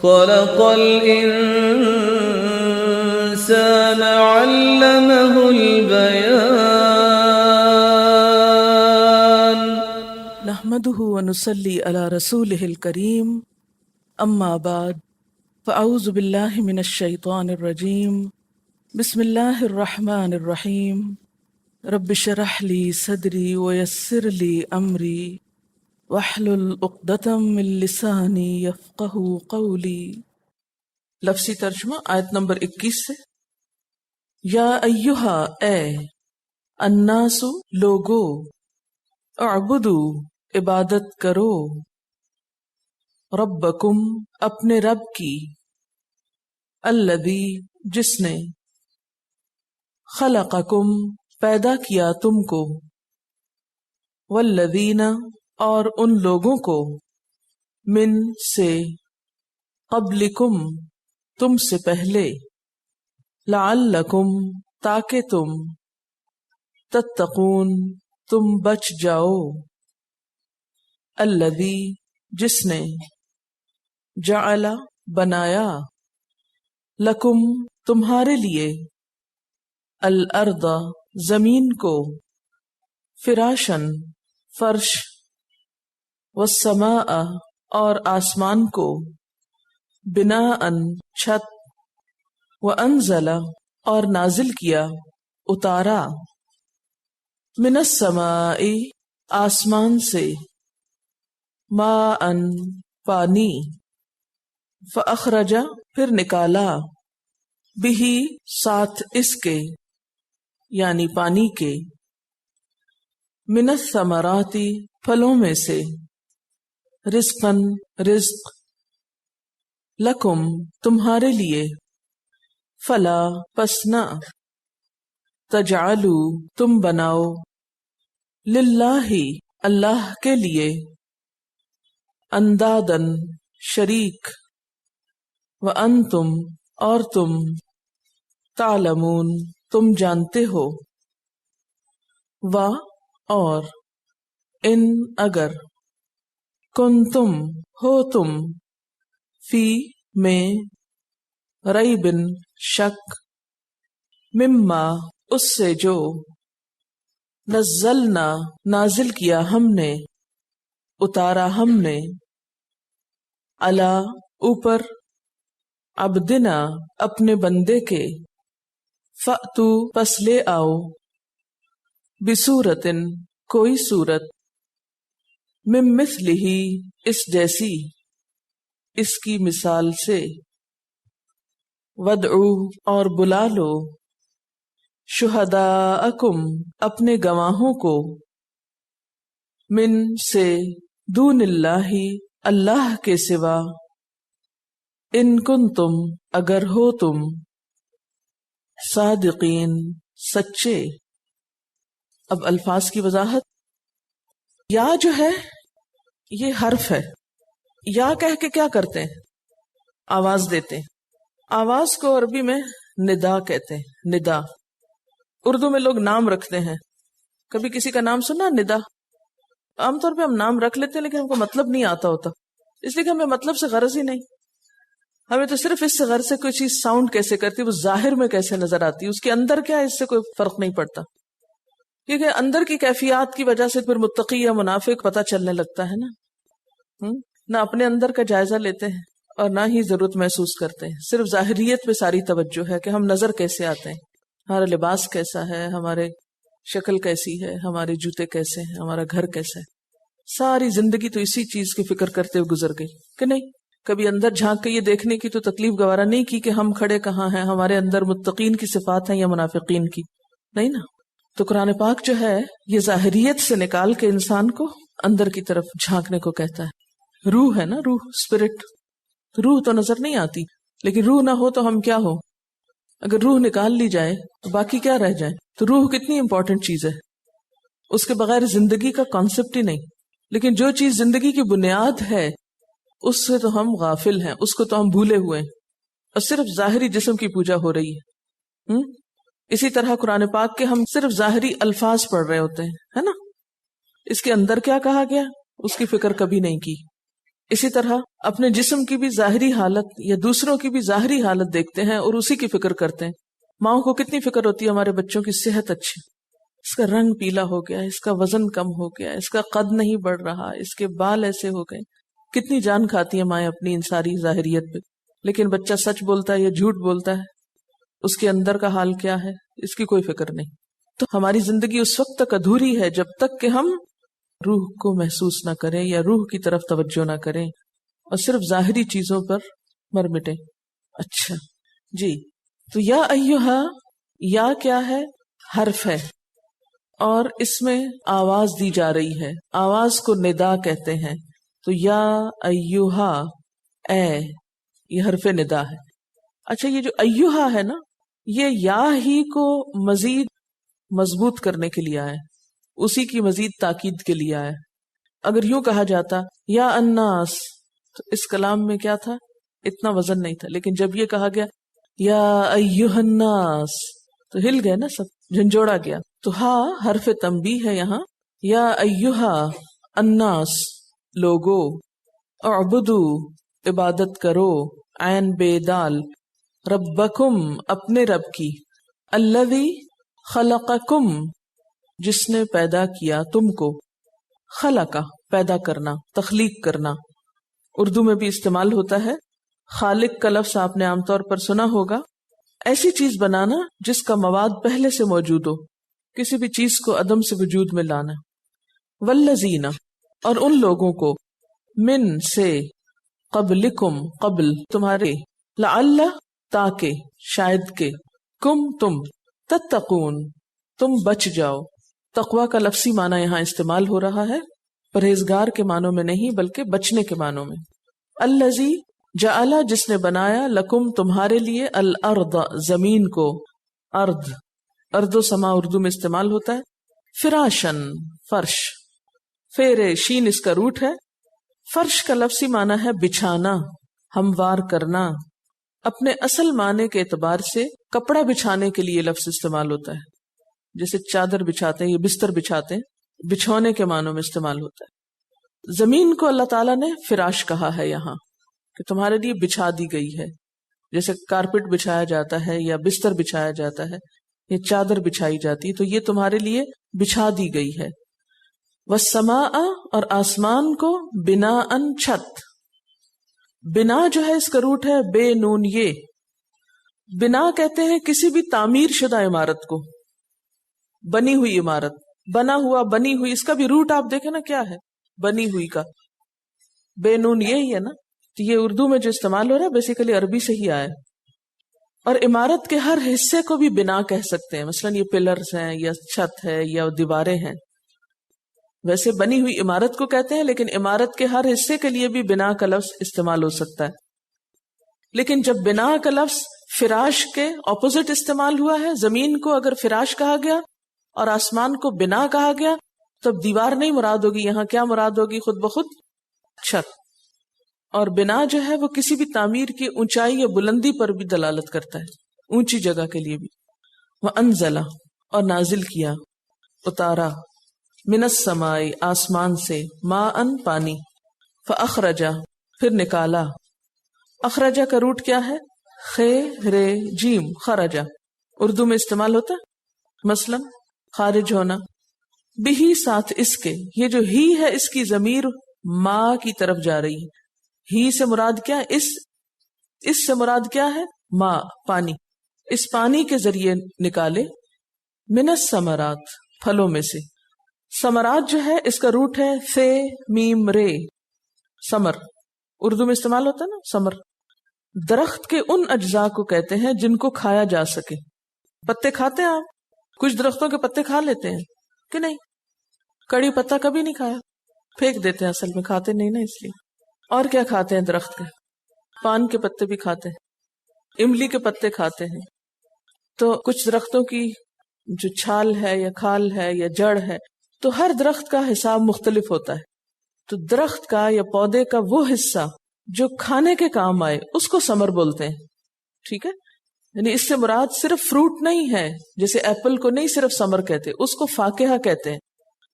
خلق الإنسان علمه البيان نحمده ونصلي على رسوله الكريم اما بعد فاعوذ بالله من الشيطان الرجيم بسم الله الرحمن الرحيم رب اشرح لي صدري ويسر لي امري واحلل عقدة من لساني يفقهوا قولي۔ لفظی ترجمہ آیت نمبر 21 سے۔ یا ایہا اے، الناس لوگو، اعبدو عبادت کرو، ربکم اپنے رب کی، الذی جس نے، خلقکم پیدا کیا تم کو، والذین اور ان لوگوں کو، من سے، قبلکم تم سے پہلے، لعلکم تاکہ تم، تتقون تم بچ جاؤ، الذی جس نے، جعل بنایا، لکم تمہارے لیے، الارض زمین کو، فراشن فرش، والسماء اور آسمان کو، بناءً چھت، وانزل اور نازل کیا، اتارا، من السماء آسمان سے، ماءً پانی، فاخرج پھر نکالا، بہی ساتھ اس کے یعنی پانی کے، من الثمرات پھلوں میں سے، رزقاً رزق، لکم تمہارے لیے، فلا پس نہ، تجعلوا تم بناؤ، للہ اللہ کے لیے، اندادن شریک، وانتم اور تم، تعلمون تم جانتے ہو، اور ان اگر، کنتم ہو تم، فی میں، ریبن شک، مما اس سے جو، نزلنا نازل کیا ہم نے، اتارا ہم نے، علی اوپر، عبدنا اپنے بندے کے، فأتو پس لے آؤ، بصورتن کوئی صورت، من مثلہ اس جیسی، اس کی مثال سے، ودعو اور بلا لو، شہداءکم اپنے گواہوں کو، من سے، دون اللہ اللہ کے سوا، ان کنتم اگر ہو تم، صادقین سچے۔ اب الفاظ کی وضاحت۔ یا جو ہے یہ حرف ہے، یا کہہ کے کیا کرتے ہیں؟ آواز دیتے ہیں۔ آواز کو عربی میں ندا کہتے ہیں، ندا۔ اردو میں لوگ نام رکھتے ہیں، کبھی کسی کا نام سنا ندا؟ عام طور پہ ہم نام رکھ لیتے ہیں لیکن ہم کو مطلب نہیں آتا ہوتا، اس لیے کہ ہمیں مطلب سے غرض ہی نہیں، ہمیں تو صرف اس سے غرض سے کوئی چیز ساؤنڈ کیسے کرتی ہے، وہ ظاہر میں کیسے نظر آتی ہے، اس کے اندر کیا ہے اس سے کوئی فرق نہیں پڑتا، کیونکہ اندر کی کیفیات کی وجہ سے پھر متقی یا منافق پتہ چلنے لگتا ہے نا۔ نہ اپنے اندر کا جائزہ لیتے ہیں اور نہ ہی ضرورت محسوس کرتے ہیں، صرف ظاہریت پہ ساری توجہ ہے کہ ہم نظر کیسے آتے ہیں، ہمارا لباس کیسا ہے، ہمارے شکل کیسی ہے، ہمارے جوتے کیسے ہیں، ہمارا گھر کیسا ہے۔ ساری زندگی تو اسی چیز کی فکر کرتے ہوئے گزر گئی کہ نہیں؟ کبھی اندر جھانک کے یہ دیکھنے کی تو تکلیف گوارا نہیں کی کہ ہم کھڑے کہاں ہیں، ہمارے اندر متقین کی صفات ہیں یا منافقین کی، نہیں نا؟ تو قرآن پاک جو ہے یہ ظاہریت سے نکال کے انسان کو اندر کی طرف جھانکنے کو کہتا ہے۔ روح ہے نا، روح، اسپرٹ، روح تو نظر نہیں آتی، لیکن روح نہ ہو تو ہم کیا ہو؟ اگر روح نکال لی جائے تو باقی کیا رہ جائے؟ تو روح کتنی امپورٹنٹ چیز ہے، اس کے بغیر زندگی کا کانسیپٹ ہی نہیں۔ لیکن جو چیز زندگی کی بنیاد ہے اس سے تو ہم غافل ہیں، اس کو تو ہم بھولے ہوئے ہیں، اور صرف ظاہری جسم کی پوجا ہو رہی ہے۔ اسی طرح قرآن پاک کے ہم صرف ظاہری الفاظ پڑھ رہے ہوتے ہیں، ہے نا؟ اس کے اندر کیا کہا گیا اس کی فکر کبھی نہیں کی۔ اسی طرح اپنے جسم کی بھی ظاہری حالت یا دوسروں کی بھی ظاہری حالت دیکھتے ہیں اور اسی کی فکر کرتے ہیں. ماؤں کو کتنی فکر ہوتی ہے ہمارے بچوں کی صحت اچھی، اس کا رنگ پیلا ہو گیا، اس کا وزن کم ہو گیا، اس کا قد نہیں بڑھ رہا، اس کے بال ایسے ہو گئے. کتنی جان کھاتی ہیں مائیں اپنی ان ساری ظاہریت پہ. لیکن بچہ سچ بولتا ہے یا جھوٹ بولتا ہے، اس کے اندر کا حال کیا ہے اس کی کوئی فکر نہیں. تو ہماری زندگی اس وقت تک ادھوری ہے جب تک کہ ہم روح کو محسوس نہ کریں یا روح کی طرف توجہ نہ کریں اور صرف ظاہری چیزوں پر مر مٹیں. اچھا جی، تو یا ایہا، یا کیا ہے؟ حرف ہے، اور اس میں آواز دی جا رہی ہے. آواز کو ندا کہتے ہیں. تو یا ایہا، اے، یہ حرف ندا ہے. اچھا، یہ جو ایہا ہے نا، یہ یا ہی کو مزید مضبوط کرنے کے لیے آیا، اسی کی مزید تاکید کے لیے آیا. اگر یوں کہا جاتا یا الناس تو اس کلام میں کیا تھا؟ اتنا وزن نہیں تھا. لیکن جب یہ کہا گیا یا ایہا الناس تو ہل گئے نا سب، جھنجھوڑا گیا. تو ہاں حرف تنبیہ ہے یہاں. یا ایہا الناس، لوگو، اعبدو، عبادت کرو، عین بے دال، ربکم، اپنے رب کی، الذی خلقکم، جس نے پیدا کیا تم کو. خلقہ، پیدا کرنا، تخلیق کرنا. اردو میں بھی استعمال ہوتا ہے. خالق کا لفظ آپ نے عام طور پر سنا ہوگا. ایسی چیز بنانا جس کا مواد پہلے سے موجود ہو، کسی بھی چیز کو عدم سے وجود میں لانا. والذین، اور ان لوگوں کو، من، سے، قبلکم، قبل تمہارے، لعل، تاکہ، شاید کہ، کم، تم، تتقون، تم بچ جاؤ. تقوی کا لفظی معنی یہاں استعمال ہو رہا ہے، پرہیزگار کے معنوں میں نہیں بلکہ بچنے کے معنوں میں. الذی جعل، جس نے بنایا، لکم، تمہارے لیے، الارض، زمین کو. ارض و سما اردو میں استعمال ہوتا ہے. فراشن، فرش، فیرے، شین اس کا روٹ ہے. فرش کا لفظی معنی ہے بچھانا، ہموار کرنا. اپنے اصل معنی کے اعتبار سے کپڑا بچھانے کے لیے لفظ استعمال ہوتا ہے. جیسے چادر بچھاتے ہیں یا بستر بچھاتے ہیں، بچھونے کے معنوں میں استعمال ہوتا ہے. زمین کو اللہ تعالیٰ نے فراش کہا ہے یہاں، کہ تمہارے لیے بچھا دی گئی ہے. جیسے کارپٹ بچھایا جاتا ہے یا بستر بچھایا جاتا ہے یا چادر بچھائی جاتی، تو یہ تمہارے لیے بچھا دی گئی ہے. والسماء، اور آسمان کو، بناءً، چھت. بنا جو ہے اس کا روٹ ہے بے نون یہ. بنا کہتے ہیں کسی بھی تعمیر شدہ عمارت کو، بنی ہوئی عمارت. بنا ہوا، بنی ہوئی، اس کا بھی روٹ آپ دیکھیں نا کیا ہے، بنی ہوئی کا. بے نون یہی ہے نا. تو یہ اردو میں جو استعمال ہو رہا ہے بیسیکلی عربی سے ہی آیا. اور عمارت کے ہر حصے کو بھی بنا کہہ سکتے ہیں. مثلا یہ پلرز ہیں یا چھت ہے یا دیواریں ہیں. ویسے بنی ہوئی عمارت کو کہتے ہیں، لیکن عمارت کے ہر حصے کے لیے بھی بنا کا لفظ استعمال ہو سکتا ہے. لیکن جب بنا کا لفظ فراش کے اپوزٹ استعمال ہوا ہے، زمین کو اگر فراش کہا گیا اور آسمان کو بنا کہا گیا، تب دیوار نہیں مراد ہوگی. یہاں کیا مراد ہوگی؟ خود بخود چھت. اور بنا جو ہے وہ کسی بھی تعمیر کی اونچائی یا بلندی پر بھی دلالت کرتا ہے، اونچی جگہ کے لیے بھی. وَأَنزَلَ، اور نازل کیا، اتارا، من السماء، آسمان سے، ماءً، پانی، فأخرج، پھر نکالا. اخرجہ کا روٹ کیا ہے؟ خے، رے، جیم، خرجہ. اردو میں استعمال ہوتا ہے مثلا خارج ہونا. بھی، ساتھ اس کے. یہ جو ہی ہے اس کی ضمیر ماں کی طرف جا رہی ہے. ہی سے مراد کیا؟ اس سے مراد کیا ہے؟ ماں، پانی. اس پانی کے ذریعے نکالے. من الثمرات، پھلوں میں سے. ثمرات جو ہے اس کا روٹ ہے فے، میم، رے. ثمر اردو میں استعمال ہوتا ہے نا، ثمر. درخت کے ان اجزاء کو کہتے ہیں جن کو کھایا جا سکے. پتے کھاتے ہیں آپ؟ کچھ درختوں کے پتے کھا لیتے ہیں کہ نہیں؟ کڑی پتا کبھی نہیں کھایا، پھینک دیتے ہیں، اصل میں کھاتے نہیں نا اس لیے. اور کیا کھاتے ہیں درخت کے؟ پان کے پتے بھی کھاتے ہیں، املی کے پتے کھاتے ہیں. تو کچھ درختوں کی جو چھال ہے یا کھال ہے یا جڑ ہے، تو ہر درخت کا حساب مختلف ہوتا ہے. تو درخت کا یا پودے کا وہ حصہ جو کھانے کے کام آئے اس کو ثمر بولتے ہیں. ٹھیک ہے، یعنی اس سے مراد صرف فروٹ نہیں ہے. جیسے ایپل کو نہیں صرف ثمر کہتے، اس کو فاکہہ کہتے ہیں.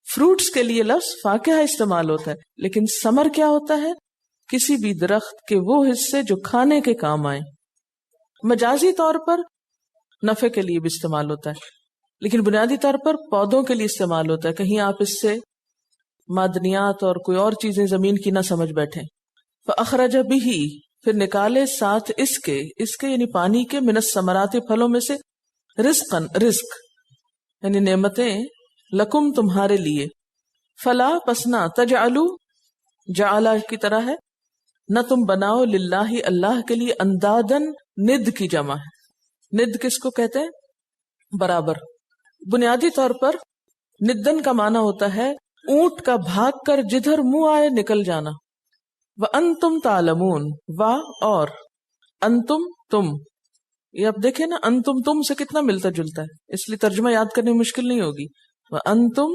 فروٹس کے لیے لفظ فاکہہ استعمال ہوتا ہے، لیکن ثمر کیا ہوتا ہے؟ کسی بھی درخت کے وہ حصے جو کھانے کے کام آئیں. مجازی طور پر نفع کے لیے بھی استعمال ہوتا ہے، لیکن بنیادی طور پر پودوں کے لیے استعمال ہوتا ہے. کہیں آپ اس سے معدنیات اور کوئی اور چیزیں زمین کی نہ سمجھ بیٹھیں. فَأَخْرَجَ بِهِ، پھر نکالے ساتھ اس کے یعنی پانی کے، من الثمرات، پھلوں میں سے، رزقاً، رزق یعنی نعمتیں، لکم تمہارے لیے. فلا پسنا، تجعلوا جعلہ کی طرح ہے، نہ تم بناؤ، للہ اللہ کے لیے، اندادن، ند کی جمع ہے. ند کس کو کہتے ہیں؟ برابر. بنیادی طور پر ندن کا معنی ہوتا ہے اونٹ کا بھاگ کر جدھر منہ آئے نکل جانا. وَأَنْتُمْ تَعْلَمُونَ، اور انتم، تم. یہ اب دیکھیں نا، انتم تم سے کتنا ملتا جلتا ہے، اس لیے ترجمہ یاد کرنے میں مشکل نہیں ہوگی. وَأَنْتُمْ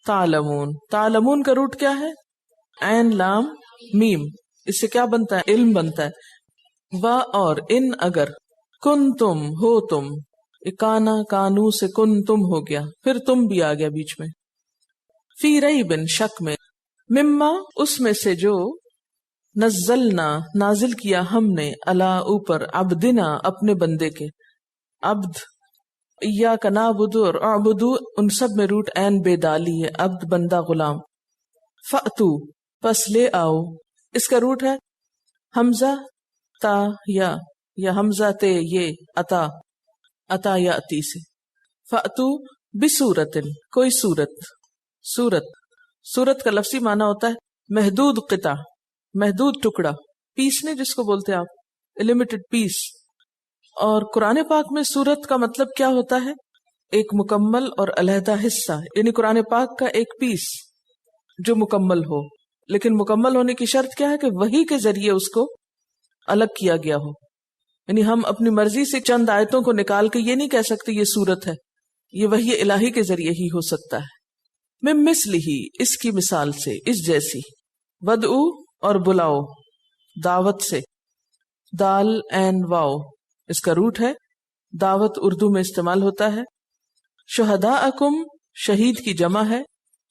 تعلمون، تعلمون کا روٹ کیا ہے؟ عین لام میم. اس سے کیا بنتا ہے؟ علم بنتا ہے. اور ان، اگر، کن تم، ہو تم. کانا، کانو سے کن تم ہو گیا، پھر تم بھی آ گیا بیچ میں. فی ریب، شک میں، مما، اس میں سے جو، نزلنا، نازل کیا ہم نے، علی، اوپر، عبدنا، اپنے بندے کے. عبد، ایاک نعبد اور اعبدو، ان سب میں روٹ عین بے دالی ہے، عبد بندہ غلام. فأتو، پس لے آؤ، اس کا روٹ ہے حمزہ تا یا حمزہ تے یہ عطا یا اتی سے. فأتو بصورت، کوئی صورت کا لفظی معنی ہوتا ہے محدود قطع، محدود ٹکڑا، پیس نے جس کو بولتے ہیں آپ، لمیٹڈ پیس. اور قرآن پاک میں صورت کا مطلب کیا ہوتا ہے؟ ایک مکمل اور علیحدہ حصہ، یعنی قرآن پاک کا ایک پیس جو مکمل ہو. لیکن مکمل ہونے کی شرط کیا ہے؟ کہ وحی کے ذریعے اس کو الگ کیا گیا ہو. یعنی ہم اپنی مرضی سے چند آیتوں کو نکال کے یہ نہیں کہہ سکتے یہ صورت ہے، یہ وحی الہی کے ذریعے ہی ہو سکتا ہے. من مثلہ، اس کی مثال سے، اس جیسی. ودعو، اور بلاؤ، دعوت سے، دال عین واو، اس کا روٹ ہے دعوت، اردو میں استعمال ہوتا ہے. شہداءکم، شہید کی جمع ہے،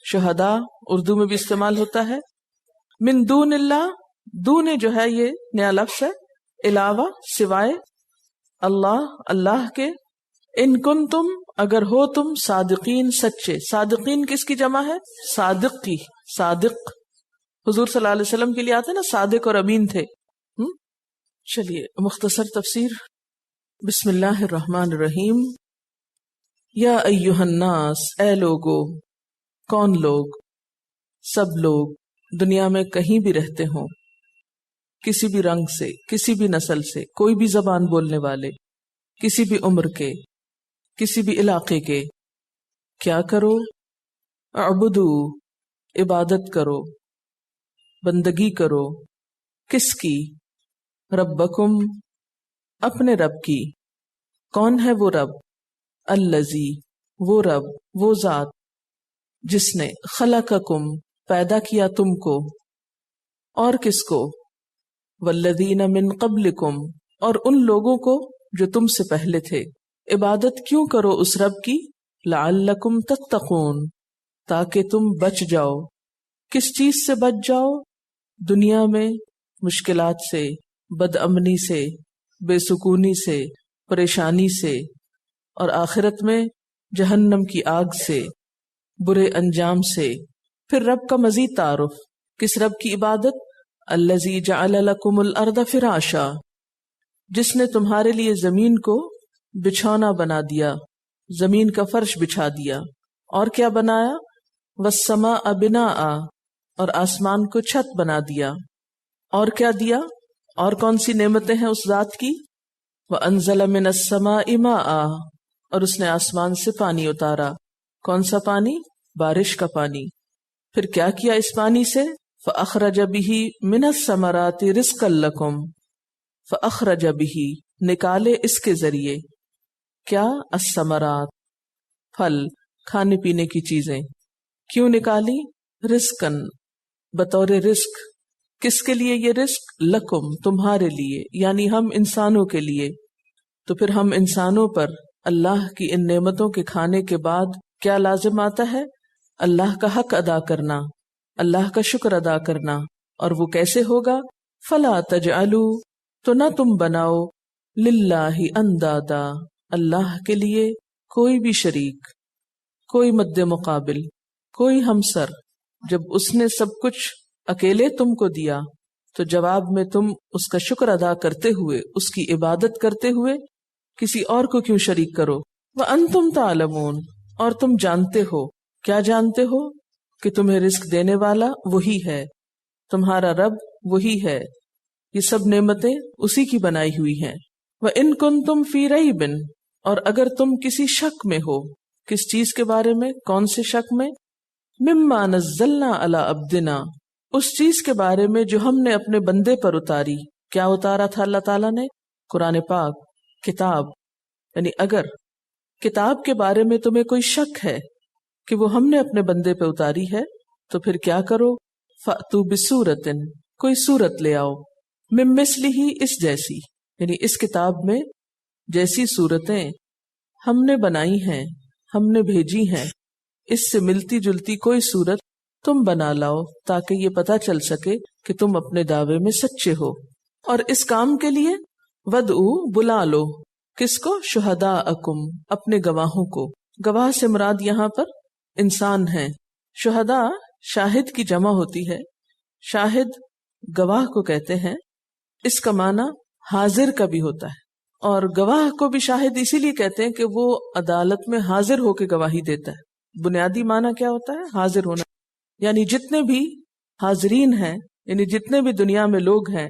شہداء اردو میں بھی استعمال ہوتا ہے. من دون اللہ، دون جو ہے یہ نیا لفظ ہے، علاوہ، سوائے، اللہ کے. ان کن تم، اگر ہو تم، صادقین، سچے. صادقین کس کی جمع ہے؟ صادق کی. صادق حضور صلی اللہ علیہ وسلم کے لیے آتے نا، صادق اور امین تھے. چلیے مختصر تفسیر. بسم اللہ الرحمن الرحیم. یا ایہا الناس، اے لوگو. کون لوگ؟ سب لوگ، دنیا میں کہیں بھی رہتے ہوں، کسی بھی رنگ سے، کسی بھی نسل سے، کوئی بھی زبان بولنے والے، کسی بھی عمر کے، کسی بھی علاقے کے. کیا کرو؟ اعبدو، عبادت کرو، بندگی کرو. کس کی؟ ربکم، اپنے رب کی. کون ہے وہ رب؟ الذی، وہ رب، وہ ذات، جس نے خلقکم، پیدا کیا تم کو. اور کس کو؟ والذین من قبلکم، اور ان لوگوں کو جو تم سے پہلے تھے. عبادت کیوں کرو اس رب کی؟ لعلکم تتقون، تاکہ تم بچ جاؤ. کس چیز سے بچ جاؤ؟ دنیا میں مشکلات سے، بد امنی سے، بے سکونی سے، پریشانی سے، اور آخرت میں جہنم کی آگ سے، برے انجام سے. پھر رب کا مزید تعارف. کس رب کی عبادت؟ الذی جعل لکم الارض فراشا، جس نے تمہارے لیے زمین کو بچھونا بنا دیا، زمین کا فرش بچھا دیا. اور کیا بنایا؟ والسماء بناء، اور آسمان کو چھت بنا دیا. اور کیا دیا؟ اور کون سی نعمتیں ہیں اس ذات کی؟ وانزل من السماء ماء، اور اس نے آسمان سے پانی اتارا. کون سا پانی؟ بارش کا پانی. پھر کیا کیا اس پانی سے؟ فاخرج به من الثمرات رزقا لکم، فاخرج به، نکالے اس کے ذریعے. کیا؟ الثمرات، پھل، کھانے پینے کی چیزیں. کیوں نکالی؟ رزقاً، بطور رزق. کس کے لیے یہ رزق؟ لکم، تمہارے لیے، یعنی ہم انسانوں کے لیے. تو پھر ہم انسانوں پر اللہ کی ان نعمتوں کے کھانے کے بعد کیا لازم آتا ہے؟ اللہ کا حق ادا کرنا، اللہ کا شکر ادا کرنا. اور وہ کیسے ہوگا؟ فلا تجعلوا تو نہ تم بناؤ للہ اندادا اللہ کے لیے کوئی بھی شریک، کوئی مد مقابل، کوئی ہمسر۔ جب اس نے سب کچھ اکیلے تم کو دیا تو جواب میں تم اس کا شکر ادا کرتے ہوئے، اس کی عبادت کرتے ہوئے کسی اور کو کیوں شریک کرو؟ وَأَنْتُمْ تَعْلَمُونَ اور تم جانتے ہو، کیا جانتے ہو؟ کہ تمہیں رزق دینے والا وہی ہے، تمہارا رب وہی ہے، یہ سب نعمتیں اسی کی بنائی ہوئی ہیں۔ وَإِن كُنتُمْ فِي رَيْبٍ اور اگر تم کسی شک میں ہو، کس چیز کے بارے میں؟ کون سے شک میں؟ مِمَّا نَزَّلْنَا عَلَىٰ عَبْدِنَا اس چیز کے بارے میں جو ہم نے اپنے بندے پر اتاری۔ کیا اتارا تھا اللہ تعالیٰ نے؟ قرآن پاک، کتاب۔ یعنی اگر کتاب کے بارے میں تمہیں کوئی شک ہے کہ وہ ہم نے اپنے بندے پہ اتاری ہے تو پھر کیا کرو؟ فَأْتُوا بِسُورَةٍ کوئی صورت لے آؤ، مِن مِثْلِهِ اس جیسی، یعنی اس کتاب میں جیسی صورتیں ہم نے بنائی ہیں، ہم نے بھیجی ہیں، اس سے ملتی جلتی کوئی صورت تم بنا لاؤ تاکہ یہ پتہ چل سکے کہ تم اپنے دعوے میں سچے ہو۔ اور اس کام کے لیے وَدْعُوا بلا لو، کس کو؟ شہداءکم اپنے گواہوں کو۔ گواہ سے مراد یہاں پر انسان ہیں۔ شہداء شاہد کی جمع ہوتی ہے، شاہد گواہ کو کہتے ہیں، اس کا معنی حاضر کا بھی ہوتا ہے، اور گواہ کو بھی شاہد اسی لیے کہتے ہیں کہ وہ عدالت میں حاضر ہو کے گواہی دیتا ہے۔ بنیادی معنی کیا ہوتا ہے؟ حاضر ہونا، یعنی جتنے بھی حاضرین ہیں، یعنی جتنے بھی دنیا میں لوگ ہیں،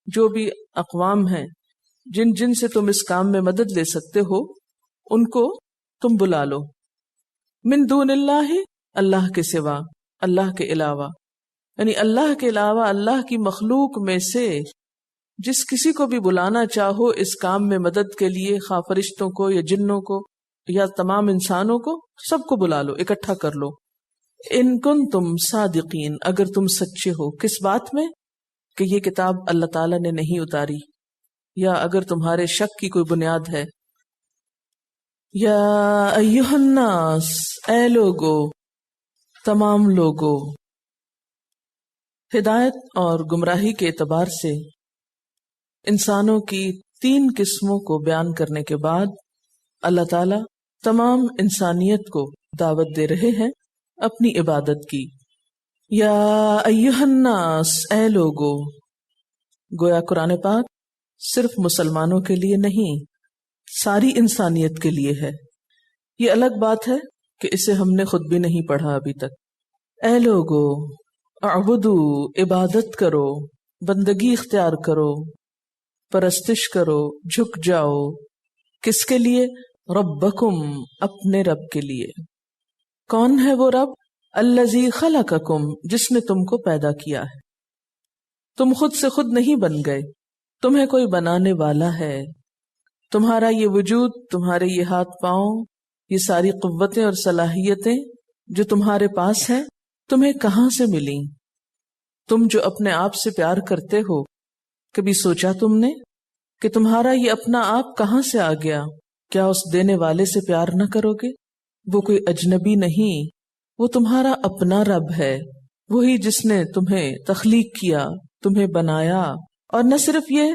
جو بھی اقوام ہیں، جن سے تم اس کام میں مدد لے سکتے ہو، ان کو تم بلا لو۔ من دون اللہ اللہ کے سوا، اللہ کے علاوہ، یعنی اللہ کے علاوہ اللہ کی مخلوق میں سے جس کسی کو بھی بلانا چاہو اس کام میں مدد کے لیے، خواہ فرشتوں کو یا جنوں کو یا تمام انسانوں کو، سب کو بلا لو، اکٹھا کر لو۔ ان کنتم صادقین اگر تم سچے ہو، کس بات میں؟ کہ یہ کتاب اللہ تعالیٰ نے نہیں اتاری، یا اگر تمہارے شک کی کوئی بنیاد ہے۔ یا ایہا الناس اے لوگو، تمام لوگو۔ ہدایت اور گمراہی کے اعتبار سے انسانوں کی 3 قسموں کو بیان کرنے کے بعد اللہ تعالیٰ تمام انسانیت کو دعوت دے رہے ہیں اپنی عبادت کی۔ یا ایہا الناس اے لوگو، گویا قرآن پاک صرف مسلمانوں کے لیے نہیں، ساری انسانیت کے لیے ہے۔ یہ الگ بات ہے کہ اسے ہم نے خود بھی نہیں پڑھا ابھی تک۔ اے لوگو اعبدو عبادت کرو، بندگی اختیار کرو، پرستش کرو، جھک جاؤ، کس کے لیے؟ ربکم اپنے رب کے لیے۔ کون ہے وہ رب؟ الذی خلقکم جس نے تم کو پیدا کیا ہے، تم خود سے خود نہیں بن گئے، تمہیں کوئی بنانے والا ہے۔ تمہارا یہ وجود، تمہارے یہ ہاتھ پاؤں، یہ ساری قوتیں اور صلاحیتیں جو تمہارے پاس ہیں، تمہیں کہاں سے ملیں؟ تم جو اپنے آپ سے پیار کرتے ہو، کبھی سوچا تم نے کہ تمہارا یہ اپنا آپ کہاں سے آ گیا؟ کیا اس دینے والے سے پیار نہ کرو گے؟ وہ کوئی اجنبی نہیں، وہ تمہارا اپنا رب ہے، وہی جس نے تمہیں تخلیق کیا، تمہیں بنایا، اور نہ صرف یہ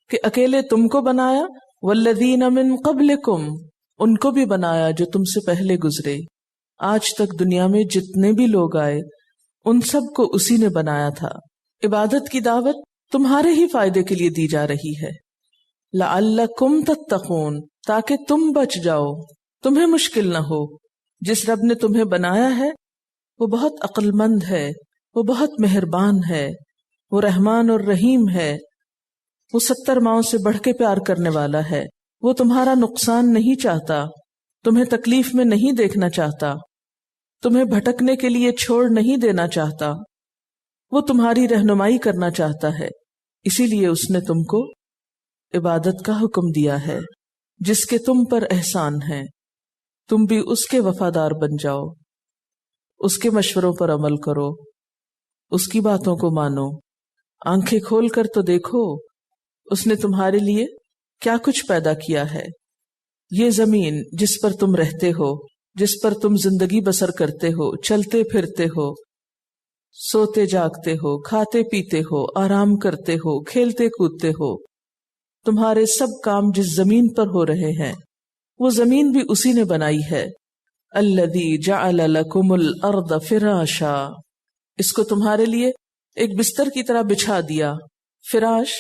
کہ اکیلے تم کو بنایا، والذین من قبلکم ان کو بھی بنایا جو تم سے پہلے گزرے۔ آج تک دنیا میں جتنے بھی لوگ آئے ان سب کو اسی نے بنایا تھا۔ عبادت کی دعوت تمہارے ہی فائدے کے لیے دی جا رہی ہے، لعلکم تتقون تاکہ تم بچ جاؤ، تمہیں مشکل نہ ہو۔ جس رب نے تمہیں بنایا ہے وہ بہت عقل مند ہے، وہ بہت مہربان ہے، وہ رحمان اور رحیم ہے، وہ 70 ماؤں سے بڑھ کے پیار کرنے والا ہے، وہ تمہارا نقصان نہیں چاہتا، تمہیں تکلیف میں نہیں دیکھنا چاہتا، تمہیں بھٹکنے کے لیے چھوڑ نہیں دینا چاہتا، وہ تمہاری رہنمائی کرنا چاہتا ہے۔ اسی لیے اس نے تم کو عبادت کا حکم دیا ہے، جس کے تم پر احسان ہے، تم بھی اس کے وفادار بن جاؤ، اس کے مشوروں پر عمل کرو، اس کی باتوں کو مانو۔ آنکھیں کھول کر تو دیکھو اس نے تمہارے لیے کیا کچھ پیدا کیا ہے۔ یہ زمین جس پر تم رہتے ہو، جس پر تم زندگی بسر کرتے ہو، چلتے پھرتے ہو، سوتے جاگتے ہو، کھاتے پیتے ہو، آرام کرتے ہو، کھیلتے کودتے ہو، تمہارے سب کام جس زمین پر ہو رہے ہیں وہ زمین بھی اسی نے بنائی ہے. الذی جعل لکم الارض فراشا، اس کو تمہارے لیے ایک بستر کی طرح بچھا دیا. فراش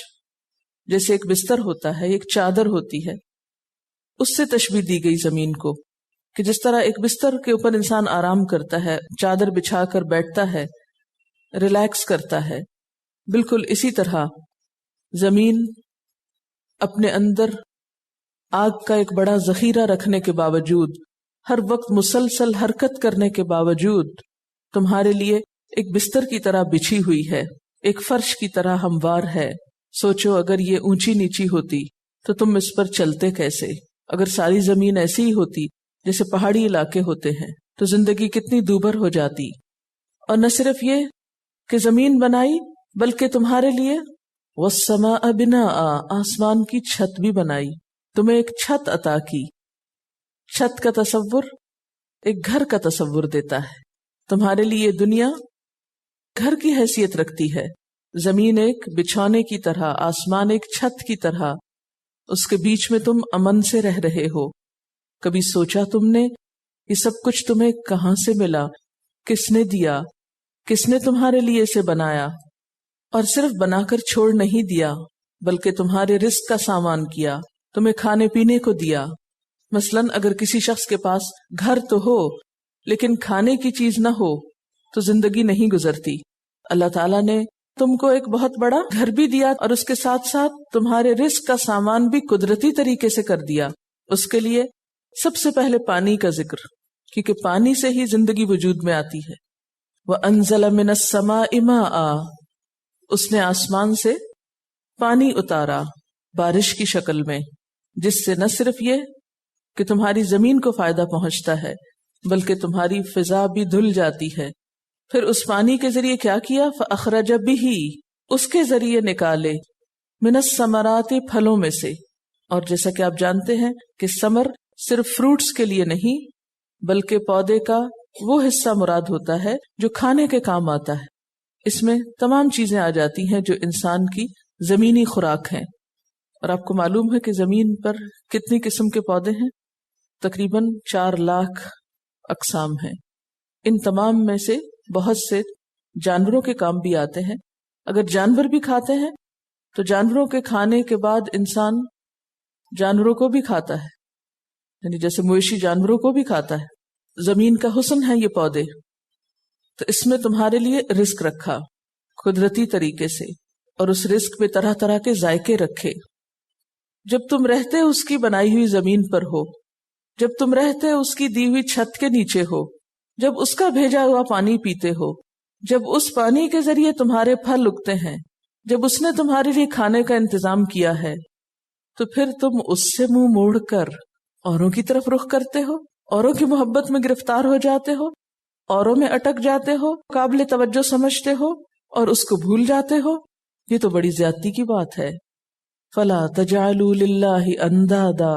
جیسے ایک بستر ہوتا ہے، ایک چادر ہوتی ہے، اس سے تشبیہ دی گئی زمین کو، کہ جس طرح ایک بستر کے اوپر انسان آرام کرتا ہے، چادر بچھا کر بیٹھتا ہے، ریلیکس کرتا ہے، بالکل اسی طرح زمین اپنے اندر آگ کا ایک بڑا ذخیرہ رکھنے کے باوجود، ہر وقت مسلسل حرکت کرنے کے باوجود تمہارے لیے ایک بستر کی طرح بچھی ہوئی ہے، ایک فرش کی طرح ہموار ہے. سوچو اگر یہ اونچی نیچی ہوتی تو تم اس پر چلتے کیسے؟ اگر ساری زمین ایسی ہی ہوتی جیسے پہاڑی علاقے ہوتے ہیں تو زندگی کتنی دوبر ہو جاتی. اور نہ صرف یہ کہ زمین بنائی بلکہ تمہارے لیے والسماء بناء، آسمان کی چھت بھی بنائی، تمہیں ایک چھت عطا کی. چھت کا تصور ایک گھر کا تصور دیتا ہے. تمہارے لیے دنیا گھر کی حیثیت رکھتی ہے، زمین ایک بچھونے کی طرح، آسمان ایک چھت کی طرح، اس کے بیچ میں تم امن سے رہ رہے ہو. کبھی سوچا تم نے یہ سب کچھ تمہیں کہاں سے ملا؟ کس نے دیا؟ کس نے تمہارے لیے اسے بنایا؟ اور صرف بنا کر چھوڑ نہیں دیا بلکہ تمہارے رزق کا سامان کیا، تمہیں کھانے پینے کو دیا. مثلاً اگر کسی شخص کے پاس گھر تو ہو لیکن کھانے کی چیز نہ ہو تو زندگی نہیں گزرتی. اللہ تعالیٰ نے تم کو ایک بہت بڑا گھر بھی دیا اور اس کے ساتھ ساتھ تمہارے رزق کا سامان بھی قدرتی طریقے سے کر دیا. اس کے لیے سب سے پہلے پانی کا ذکر، کیونکہ پانی سے ہی زندگی وجود میں آتی ہے. وَأَنزَلَ مِنَ السَّمَاءِ مَاءً، اس نے آسمان سے پانی اتارا بارش کی شکل میں، جس سے نہ صرف یہ کہ تمہاری زمین کو فائدہ پہنچتا ہے بلکہ تمہاری فضا بھی دھل جاتی ہے. پھر اس پانی کے ذریعے کیا کیا؟ فَأَخْرَجَ بِهِ، اس کے ذریعے نکالے، مِنَ الثَّمَرَاتِ، پھلوں میں سے. اور جیسا کہ آپ جانتے ہیں کہ ثمر صرف فروٹس کے لیے نہیں بلکہ پودے کا وہ حصہ مراد ہوتا ہے جو کھانے کے کام آتا ہے. اس میں تمام چیزیں آ جاتی ہیں جو انسان کی زمینی خوراک ہیں. اور آپ کو معلوم ہے کہ زمین پر کتنی قسم کے پودے ہیں؟ تقریباً 4 لاکھ اقسام ہیں. ان تمام میں سے بہت سے جانوروں کے کام بھی آتے ہیں. اگر جانور بھی کھاتے ہیں تو جانوروں کے کھانے کے بعد انسان جانوروں کو بھی کھاتا ہے، یعنی جیسے مویشی جانوروں کو بھی کھاتا ہے. زمین کا حسن ہے یہ پودے. تو اس میں تمہارے لیے رزق رکھا قدرتی طریقے سے، اور اس رزق پہ طرح طرح کے ذائقے رکھے. جب تم رہتے اس کی بنائی ہوئی زمین پر ہو، جب تم رہتے اس کی دی ہوئی چھت کے نیچے ہو، جب اس کا بھیجا ہوا پانی پیتے ہو، جب اس پانی کے ذریعے تمہارے پھل اگتے ہیں، جب اس نے تمہارے لیے کھانے کا انتظام کیا ہے، تو پھر تم اس سے منہ موڑ کر اوروں کی طرف رخ کرتے ہو، اوروں کی محبت میں گرفتار ہو جاتے ہو، اوروں میں اٹک جاتے ہو، قابل توجہ سمجھتے ہو اور اس کو بھول جاتے ہو. یہ تو بڑی زیادتی کی بات ہے. فَلَا تَجْعَلُوا لِلَّهِ أَنْدَادًا،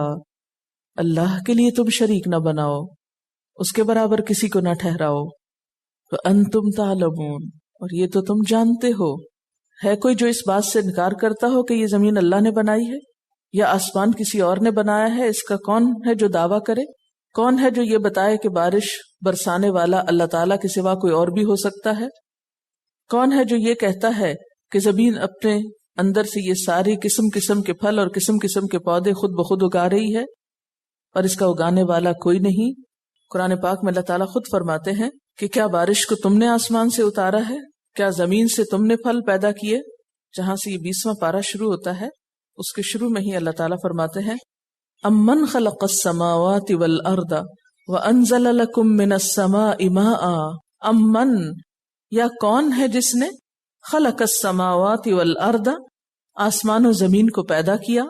اللہ کے لیے تم شریک نہ بناؤ، اس کے برابر کسی کو نہ ٹھہراؤ. وَأَنْتُمْ تَعْلَمُونَ، اور یہ تو تم جانتے ہو. ہے کوئی جو اس بات سے انکار کرتا ہو کہ یہ زمین اللہ نے بنائی ہے یا آسمان کسی اور نے بنایا ہے؟ اس کا کون ہے جو دعویٰ کرے؟ کون ہے جو یہ بتائے کہ بارش برسانے والا اللہ تعالیٰ کے سوا کوئی اور بھی ہو سکتا ہے؟ کون ہے جو یہ کہتا ہے کہ زمین اپنے اندر سے یہ ساری قسم قسم کے پھل اور قسم قسم کے پودے خود بخود اگا رہی ہے اور اس کا اگانے والا کوئی نہیں؟ قرآن پاک میں اللہ تعالیٰ خود فرماتے ہیں کہ کیا بارش کو تم نے آسمان سے اتارا ہے؟ کیا زمین سے تم نے پھل پیدا کیے؟ جہاں سے یہ 20واں پارہ شروع ہوتا ہے اس کے شروع میں ہی اللہ تعالیٰ فرماتے ہیں امن خلق السماوات والارض وانزل لکم من السماء ماء. امن، یا کون ہے جس نے خلق السماوات والارض، آسمان و زمین کو پیدا کیا،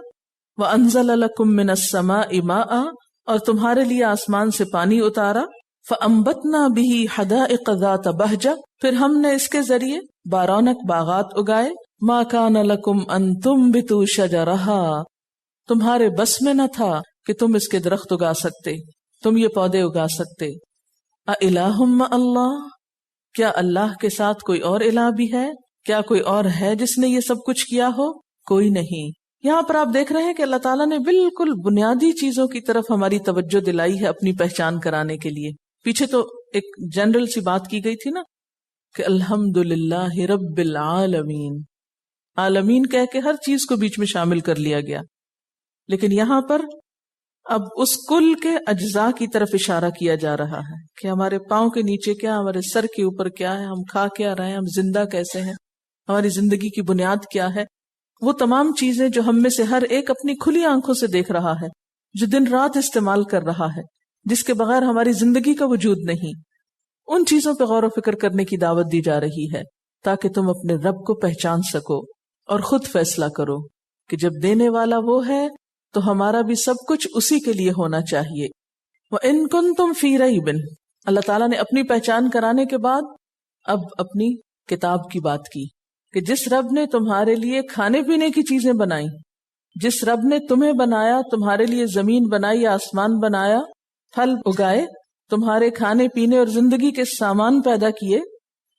وانزل لکم من السماء ماء، اور تمہارے لیے آسمان سے پانی اتارا، فانبتنا به حدائق ذات بہجہ، پھر ہم نے اس کے ذریعے بارونق باغات اگائے، ما کان لکم ان تنبتوا شجرہا، تمہارے بس میں نہ تھا کہ تم اس کے درخت اگا سکتے، تم یہ پودے اگا سکتے. اِلٰہٌ مع اللہ، کیا اللہ کے ساتھ کوئی اور الہ بھی ہے؟ کیا کوئی اور ہے جس نے یہ سب کچھ کیا ہو؟ کوئی نہیں۔ یہاں پر آپ دیکھ رہے ہیں کہ اللہ تعالیٰ نے بالکل بنیادی چیزوں کی طرف ہماری توجہ دلائی ہے اپنی پہچان کرانے کے لیے۔ پیچھے تو ایک جنرل سی بات کی گئی تھی نا کہ الحمدللہ رب العالمین، عالمین کہہ کے ہر چیز کو بیچ میں شامل کر لیا گیا، لیکن یہاں پر اب اس کل کے اجزاء کی طرف اشارہ کیا جا رہا ہے کہ ہمارے پاؤں کے نیچے کیا، ہمارے سر کے اوپر کیا ہے، ہم کھا کیا رہے ہیں، ہم زندہ کیسے ہیں، ہماری زندگی کی بنیاد کیا ہے۔ وہ تمام چیزیں جو ہم میں سے ہر ایک اپنی کھلی آنکھوں سے دیکھ رہا ہے، جو دن رات استعمال کر رہا ہے، جس کے بغیر ہماری زندگی کا وجود نہیں، ان چیزوں پہ غور و فکر کرنے کی دعوت دی جا رہی ہے تاکہ تم اپنے رب کو پہچان سکو اور خود فیصلہ کرو کہ جب دینے والا وہ ہے تو ہمارا بھی سب کچھ اسی کے لیے ہونا چاہیے۔ وَإِن كُنتُمْ فِي رَيْبٍ، اللہ تعالیٰ نے اپنی پہچان کرانے کے بعد اب اپنی کتاب کی بات کی کہ جس رب نے تمہارے لیے کھانے پینے کی چیزیں بنائی، جس رب نے تمہیں بنایا، تمہارے لیے زمین بنائی، آسمان بنایا، پھل اگائے، تمہارے کھانے پینے اور زندگی کے سامان پیدا کیے،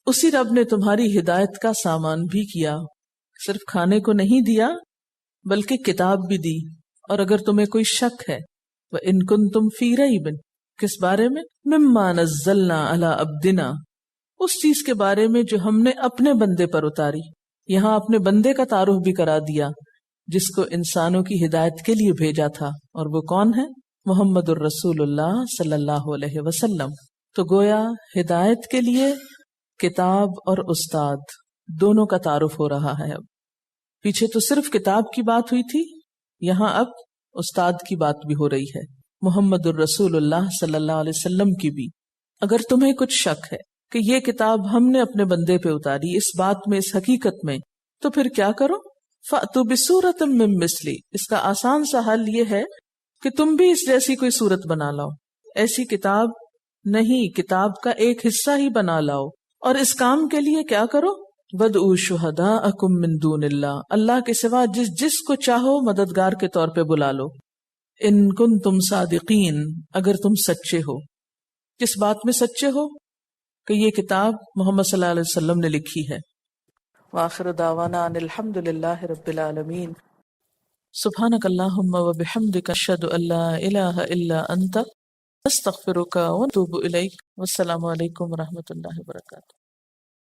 اسی رب نے تمہاری ہدایت کا سامان بھی کیا۔ صرف کھانے کو نہیں دیا بلکہ کتاب بھی دی۔ اور اگر تمہیں کوئی شک ہے وَإِن كُنتُمْ فِي رَيْبٍ، کس بارے میں؟ مِمَّا نَزَّلْنَا عَلَىٰ عَبْدِنَا، اس چیز کے بارے میں جو ہم نے اپنے بندے پر اتاری۔ یہاں اپنے بندے کا تعارف بھی کرا دیا جس کو انسانوں کی ہدایت کے لیے بھیجا تھا، اور وہ کون ہے؟ محمد الرسول اللہ صلی اللہ علیہ وسلم۔ تو گویا ہدایت کے لیے کتاب اور استاد دونوں کا تعارف ہو رہا ہے۔ اب پیچھے تو صرف کتاب کی بات ہوئی تھی، یہاں اب استاد کی بات بھی ہو رہی ہے، محمد الرسول اللہ صلی اللہ علیہ وسلم کی بھی۔ اگر تمہیں کچھ شک ہے کہ یہ کتاب ہم نے اپنے بندے پہ اتاری، اس بات میں، اس حقیقت میں، تو پھر کیا کرو؟ فَأْتُوا بِسُورَةٍ مِّن مِّثْلِهِ، اس کا آسان سا حل یہ ہے کہ تم بھی اس جیسی کوئی صورت بنا لاؤ۔ ایسی کتاب نہیں، کتاب کا ایک حصہ ہی بنا لاؤ، اور اس کام کے لیے کیا کرو؟ وَادْعُوا شُهَدَاءَكُم مِّن دُونِ اللَّهِ، اللہ کے سوا جس کو چاہو مددگار کے طور پہ بلا لو۔ ان کنتم صادقین، اگر تم سچے ہو۔ کس بات میں سچے ہو؟ کہ یہ کتاب محمد صلی اللہ علیہ وسلم نے لکھی ہے۔ وآخر دعوانا ان الحمد للہ رب العالمین۔ سبحانک اللہم وبحمدک، اشہد ان لا الہ الا انت، استغفرک واتوب الیک۔ والسلام علیکم ورحمۃ اللہ وبرکاتہ۔